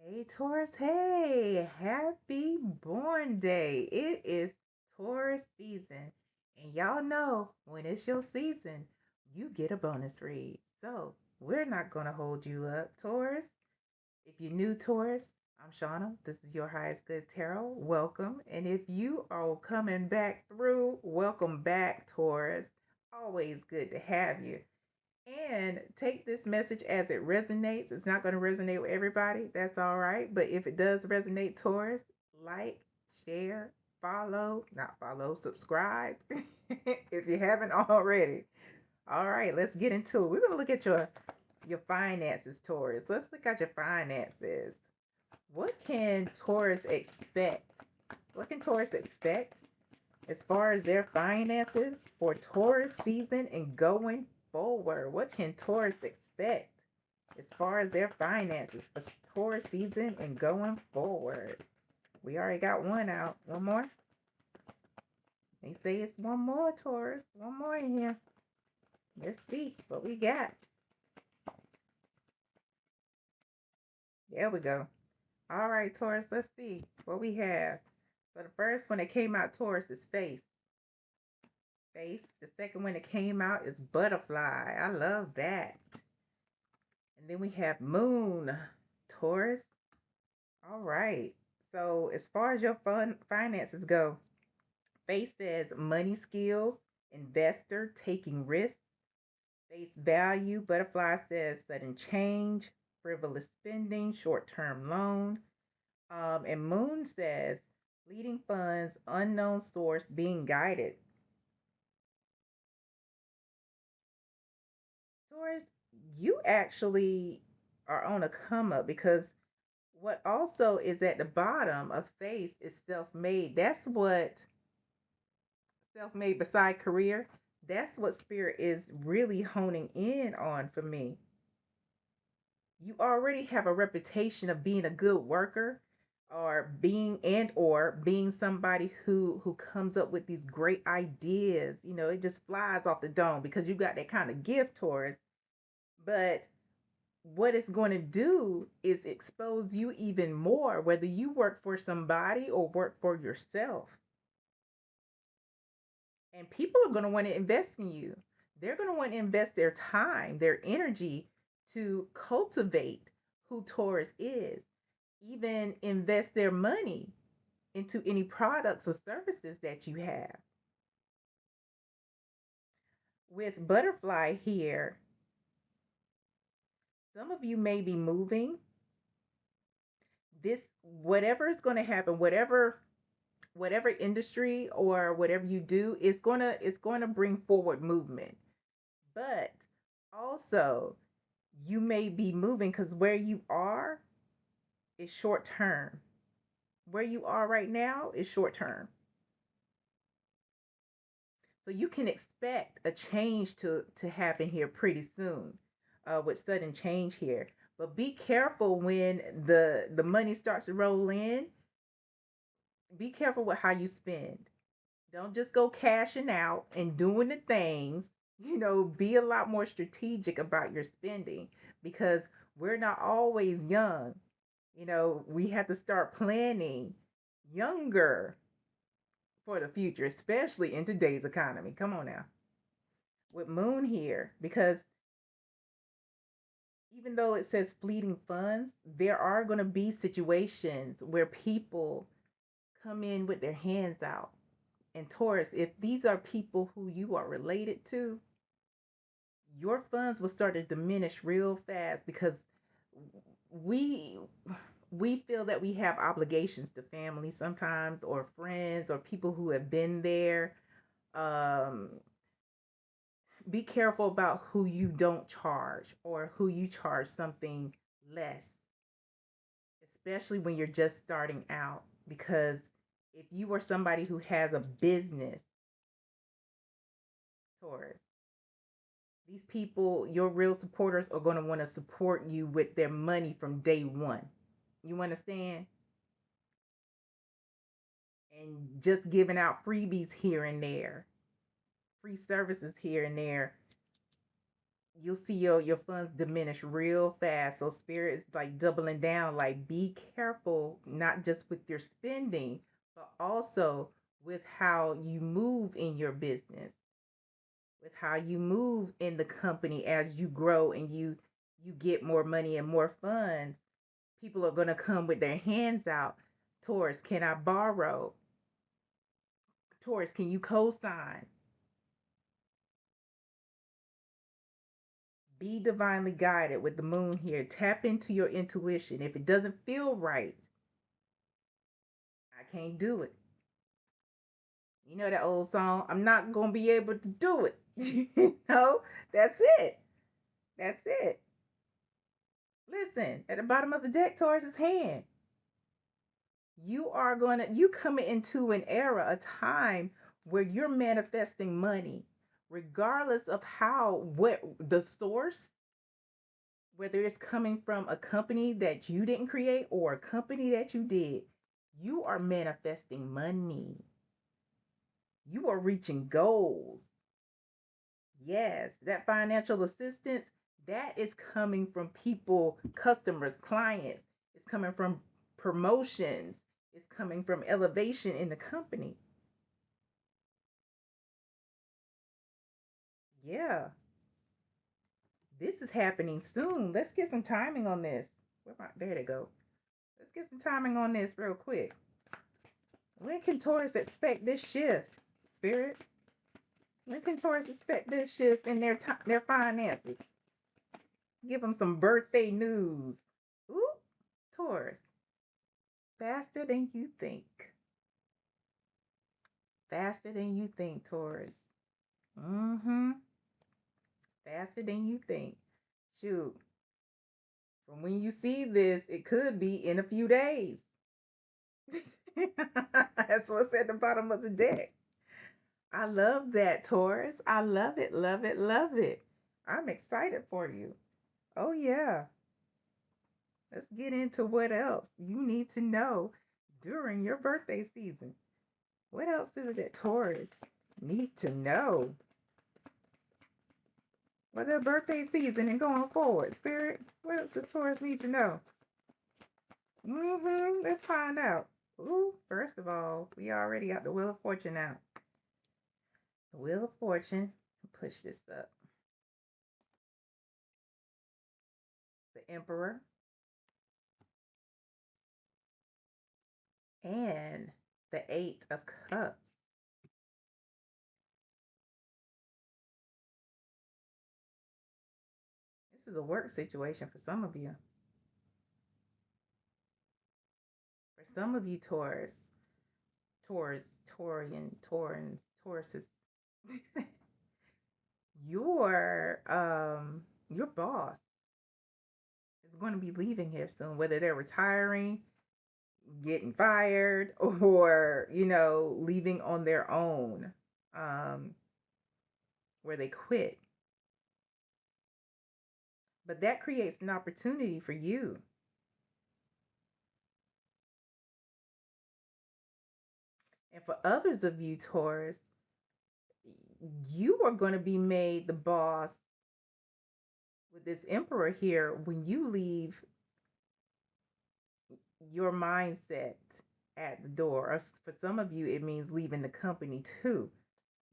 Hey Taurus, hey, happy born day. It is Taurus season. And y'all know when it's your season, you get a bonus read. So we're not going to hold you up, Taurus. If you're new, Taurus, I'm Shauna. This is your highest good tarot. Welcome. And if you are coming back through, welcome back, Taurus. Always good to have you. And take this message as it resonates. It's not going to resonate with everybody. That's all right. But if it does resonate, Taurus, like, share, follow, not follow, subscribe if you haven't already. All right, let's get into it. We're going to look at your finances, Taurus. Let's look at your finances. What can Taurus expect? What can Taurus expect as far as their finances for Taurus season and going forward? What can Taurus expect as far as their finances for Taurus season and going forward? We already got one out. One more? They say it's one more, Taurus. One more in here. Let's see what we got. There we go. All right, Taurus, let's see what we have. So the first one that came out, Taurus, is face. Face. The second one that came out is butterfly. I love that. And then we have moon, Taurus. All right. So as far as your finances go, face says money skills, investor taking risks, face value. Butterfly says sudden change, frivolous spending, short-term loan. And moon says leading funds, unknown source, being guided. Taurus, you actually are on a come up because what also is at the bottom of face is self-made. That's what self-made beside career. That's what spirit is really honing in on for me. You already have a reputation of being a good worker or being somebody who comes up with these great ideas. It just flies off the dome because you got that kind of gift, Taurus. But what it's going to do is expose you even more, whether you work for somebody or work for yourself. And people are going to want to invest in you. They're going to want to invest their time, their energy to cultivate who Taurus is, even invest their money into any products or services that you have. With butterfly here, some of you may be moving. This whatever is going to happen, whatever industry or whatever you do, it's going to bring forward movement. But also, you may be moving because where you are is short term. Where you are right now is short term. So you can expect a change to happen here pretty soon, with sudden change here. But be careful when the money starts to roll in. Be careful with how you spend. Don't just go cashing out and doing the things. Be a lot more strategic about your spending because we're not always young. We have to start planning younger for the future, especially in today's economy. Come on now. With Moon here, because even though it says fleeting funds, there are going to be situations where people come in with their hands out. And Taurus, if these are people who you are related to, your funds will start to diminish real fast because we we feel that we have obligations to family sometimes or friends or people who have been there. um be careful about who you don't charge or who you charge something less, especially when you're just starting out, because if you are somebody who has a business, Taurus, these people, your real supporters, are going to want to support you with their money from day one. You understand? And just giving out freebies here and there, free services here and there, you'll see your funds diminish real fast. So spirit is like doubling down, like be careful, not just with your spending, but also with how you move in your business, with how you move in the company as you grow and you get more money and more funds. People are gonna come with their hands out. Taurus, can I borrow? Taurus, can you co-sign? Be divinely guided with the moon here. Tap into your intuition. If it doesn't feel right, I can't do it. You know that old song, I'm not going to be able to do it. You know, that's it. That's it. Listen, at the bottom of the deck, Taurus's hand. You coming into an era, a time where you're manifesting money, regardless of what the source, whether it's coming from a company that you didn't create or a company that you did, you are manifesting money. You are reaching goals. Yes, that financial assistance, that is coming from people, customers, clients. It's coming from promotions. It's coming from elevation in the company. Yeah, this is happening soon. Let's get some timing on this. There they go. Let's get some timing on this real quick. When can Taurus expect this shift, Spirit? When can Taurus expect this shift in their finances? Give them some birthday news. Ooh, Taurus, faster than you think. Faster than you think, Taurus. Mm-hmm. Faster than you think. Shoot. From when you see this, it could be in a few days. That's what's at the bottom of the deck. I love that, Taurus. I love it, love it, love it. I'm excited for you. Oh, yeah. Let's get into what else you need to know during your birthday season. What else is it that Taurus needs to know for their birthday season and going forward? Spirit, what else does Taurus need to know? Let's find out. Ooh, first of all, we already got the Wheel of Fortune out. The Wheel of Fortune. Push this up. The Emperor and the Eight of Cups. This is a work situation for some of you. For some of you, Tauruses, your boss is going to be leaving here soon, whether they're retiring, getting fired, or leaving on their own, um, where they quit. But that creates an opportunity for you. And for others of you, Taurus, you are going to be made the boss with this emperor here when you leave your mindset at the door. Or for some of you, it means leaving the company too.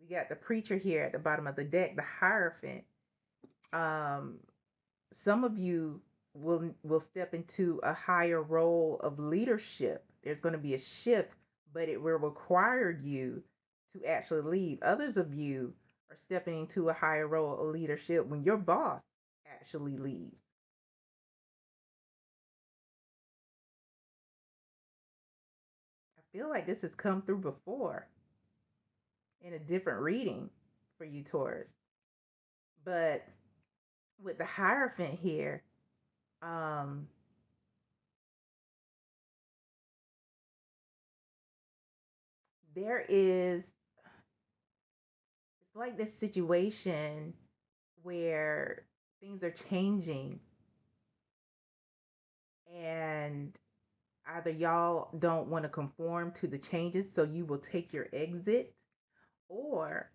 We got the preacher here at the bottom of the deck, the Hierophant. Um, some of you will step into a higher role of leadership. There's going to be a shift, but it will require you to actually leave. Others of you are stepping into a higher role of leadership when your boss actually leaves. I feel like this has come through before in a different reading for you, Taurus. But with the Hierophant here, um, there is, it's like this situation where things are changing and either y'all don't want to conform to the changes, so you will take your exit, or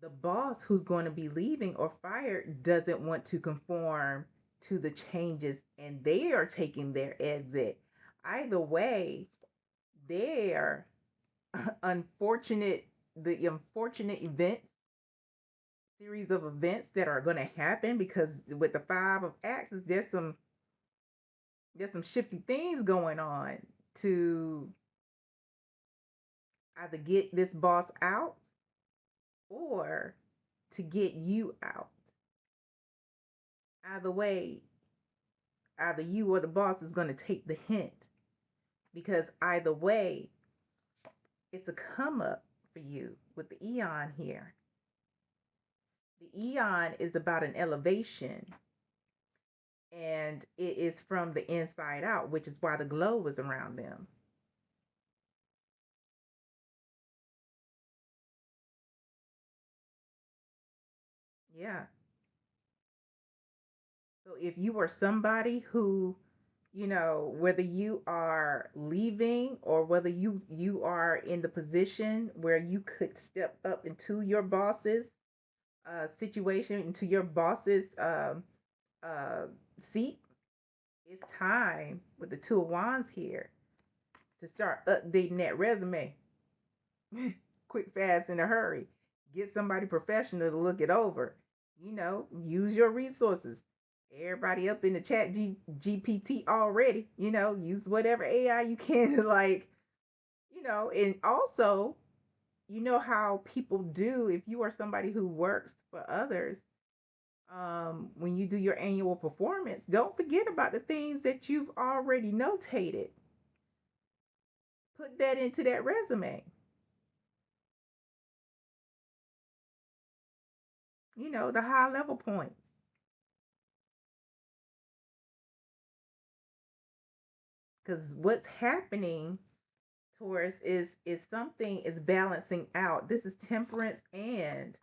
The boss who's going to be leaving or fired doesn't want to conform to the changes and they are taking their exit. Either way, they're unfortunate, the unfortunate events, series of events that are going to happen because with the five of axes, there's some shifty things going on to either get this boss out or to get you out. Either way, either you or the boss is going to take the hint because either way, it's a come up for you with the Eon here. The Eon is about an elevation and it is from the inside out, which is why the glow is around them. Yeah. So if you are somebody who, whether you are leaving or whether you are in the position where you could step up into your boss's situation, into your boss's uh, seat, it's time with the two of wands here to start updating that resume. Quick, fast, in a hurry. Get somebody professional to look it over. Use your resources. Everybody up in the chat GPT already. Use whatever AI you can to and also, how people do if you are somebody who works for others. When you do your annual performance, don't forget about the things that you've already notated. Put that into that resume. The high level points. Because what's happening, Taurus, is something is balancing out. This is temperance and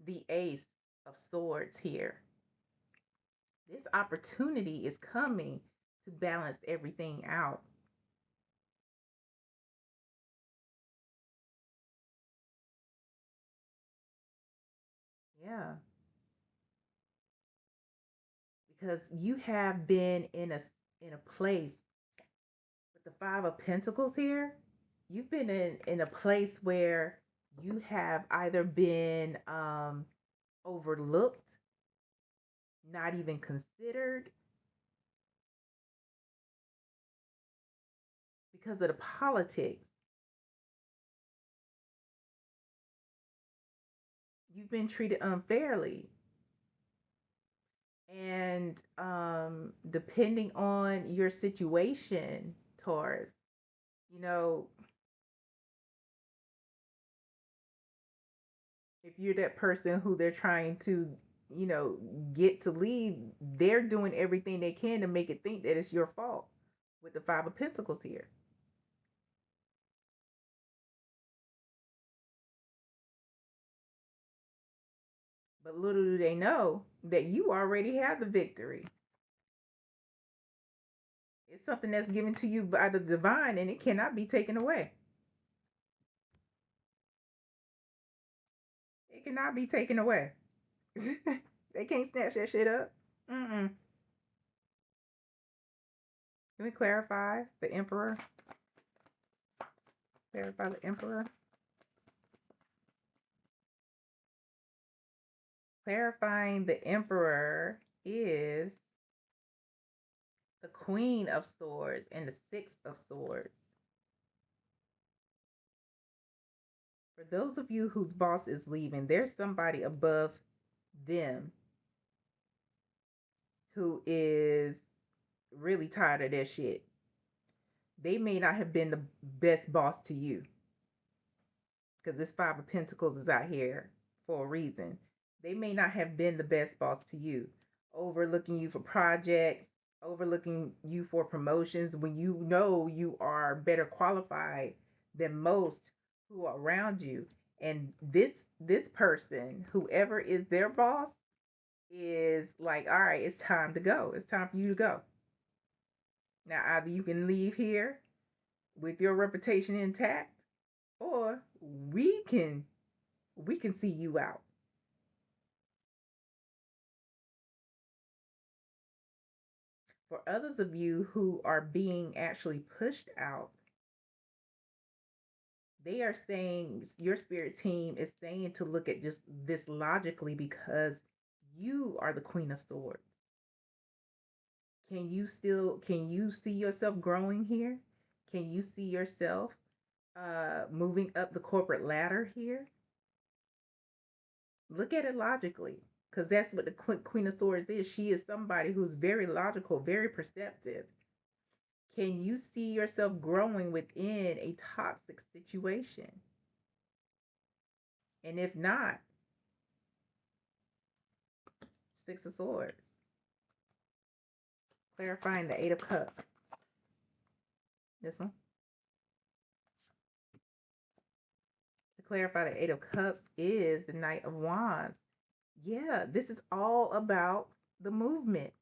the ace of swords here. This opportunity is coming to balance everything out. Yeah, because you have been in a place with the five of pentacles here. You've been in a place where you have either been overlooked, not even considered because of the politics. You've been treated unfairly. And depending on your situation, Taurus, you know, if you're that person who they're trying to, you know, get to leave, they're doing everything they can to make it think that it's your fault with the Five of Pentacles here. But little do they know that you already have the victory. It's something that's given to you by the divine and it cannot be taken away. It cannot be taken away. They can't snatch that shit up. Mm-mm. Can we clarify the Emperor? Clarify the Emperor. Clarifying the Emperor is the Queen of Swords and the Six of Swords. For those of you whose boss is leaving, there's somebody above them who is really tired of their shit. They may not have been the best boss to you because this Five of Pentacles is out here for a reason. They may not have been the best boss to you, overlooking you for projects, overlooking you for promotions when you know you are better qualified than most who are around you. And this person, whoever is their boss, is like, all right, it's time to go. It's time for you to go. Now, either you can leave here with your reputation intact, or we can we can see you out. For others of you who are being actually pushed out, they are saying, your spirit team is saying to look at just this logically because you are the Queen of Swords. Can you see yourself growing here? Can you see yourself moving up the corporate ladder here? Look at it logically, because that's what the Queen of Swords is. She is somebody who's very logical, very perceptive. Can you see yourself growing within a toxic situation? And if not, Six of Swords, clarifying the Eight of Cups. This one. To clarify, the Eight of Cups is the Knight of Wands. Yeah, this is all about the movement.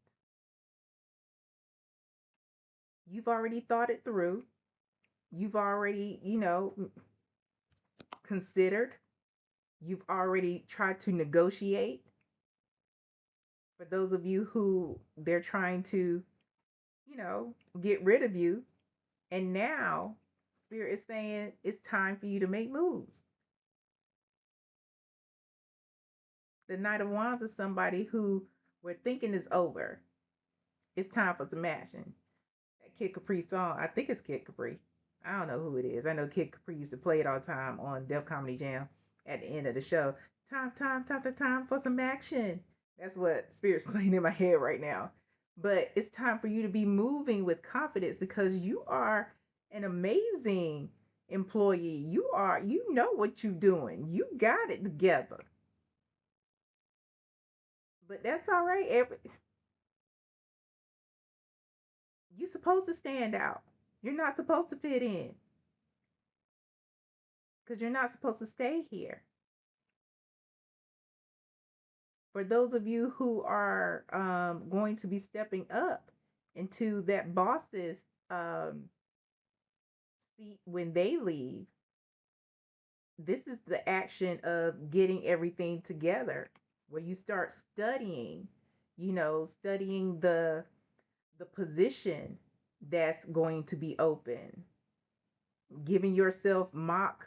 You've already thought it through. You've already, considered. You've already tried to negotiate. For those of you who they're trying to, get rid of you, and now Spirit is saying it's time for you to make moves. The Knight of Wands is somebody who we're thinking is over. It's time for some action. That Kid Capri song, I think it's Kid Capri. I don't know who it is. I know Kid Capri used to play it all the time on Def Comedy Jam at the end of the show. Time for some action. That's what Spirit's playing in my head right now. But it's time for you to be moving with confidence because you are an amazing employee. You know what you're doing. You got it together. But that's all right. You're supposed to stand out. You're not supposed to fit in because you're not supposed to stay here. For those of you who are going to be stepping up into that boss's um, seat when they leave, this is the action of getting everything together where you start studying, studying the position that's going to be open, giving yourself mock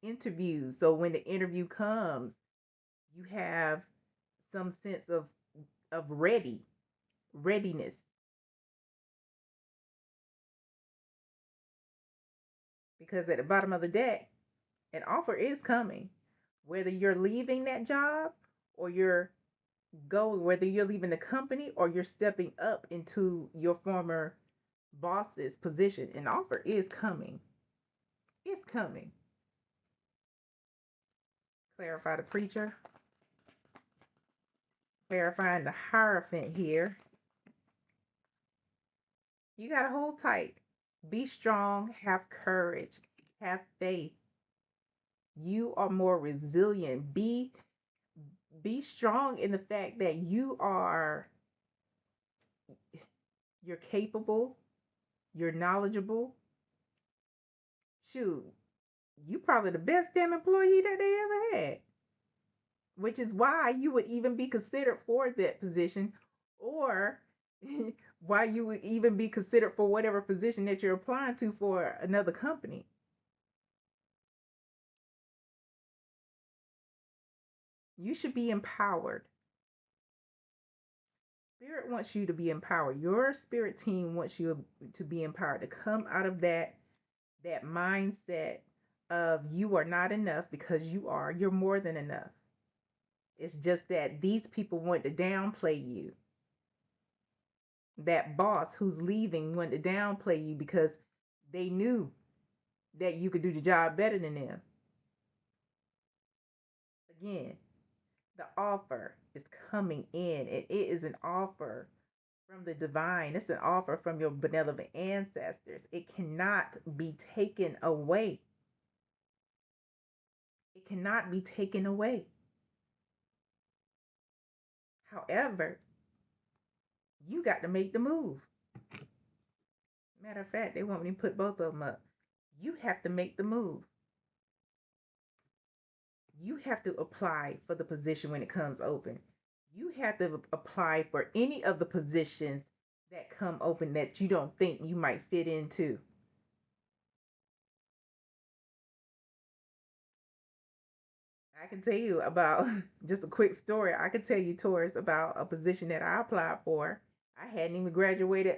interviews so when the interview comes, you have some sense of readiness, because at the bottom of the deck an offer is coming, whether you're leaving that job or you're going, whether you're leaving the company or you're stepping up into your former boss's position. An offer is coming. It's coming. Clarify the preacher, clarifying the Hierophant here. You got to hold tight. Be strong, have courage, have faith. You are more resilient. Be strong in the fact that you're capable, you're knowledgeable. Shoot, you probably the best damn employee that they ever had. Which is why you would even be considered for that position, or why you would even be considered for whatever position that you're applying to for another company. You should be empowered. Spirit wants you to be empowered. Your spirit team wants you to be empowered, to come out of that mindset of you are not enough, because you're more than enough. It's just that these people want to downplay you. That boss who's leaving wanted to downplay you because they knew that you could do the job better than them. Again, the offer is coming in, and it is an offer from the divine. It's an offer from your benevolent ancestors. It cannot be taken away. It cannot be taken away. However, you got to make the move. Matter of fact, they want me to put both of them up. You have to make the move. you have to apply for the position when it comes open. You have to apply for any of the positions that come open that you don't think you might fit into. I can tell you about just a quick story. I can tell you, Taurus, about a position that I applied for. I hadn't even graduated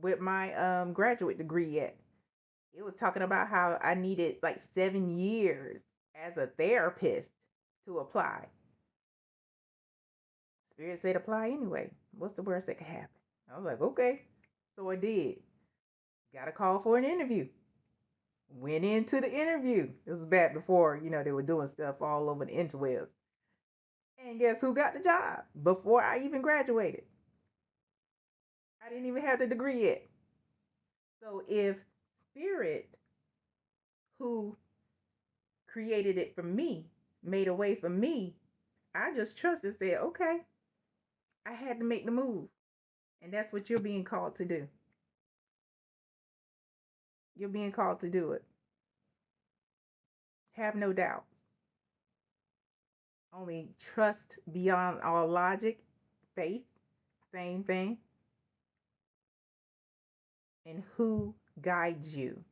with my graduate degree yet. It was talking about how I needed like 7 years as a therapist to apply. Spirit said apply anyway. What's the worst that could happen? I was like, okay. So I did. Got a call for an interview. Went into the interview. This was back before, they were doing stuff all over the interwebs. And guess who got the job before I even graduated? I didn't even have the degree yet. So if Spirit, who created it for me, made a way for me, I just trusted, said, okay, I had to make the move. And that's what you're being called to do. You're being called to do it. Have no doubts. Only trust beyond all logic, faith, same thing, in who guides you,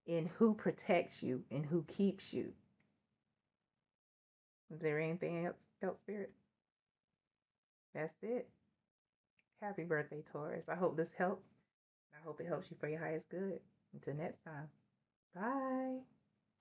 in who protects you, in who keeps you. Is there anything else, Spirit? That's it. Happy birthday, Taurus. I hope this helps. I hope it helps you for your highest good. Until next time. Bye.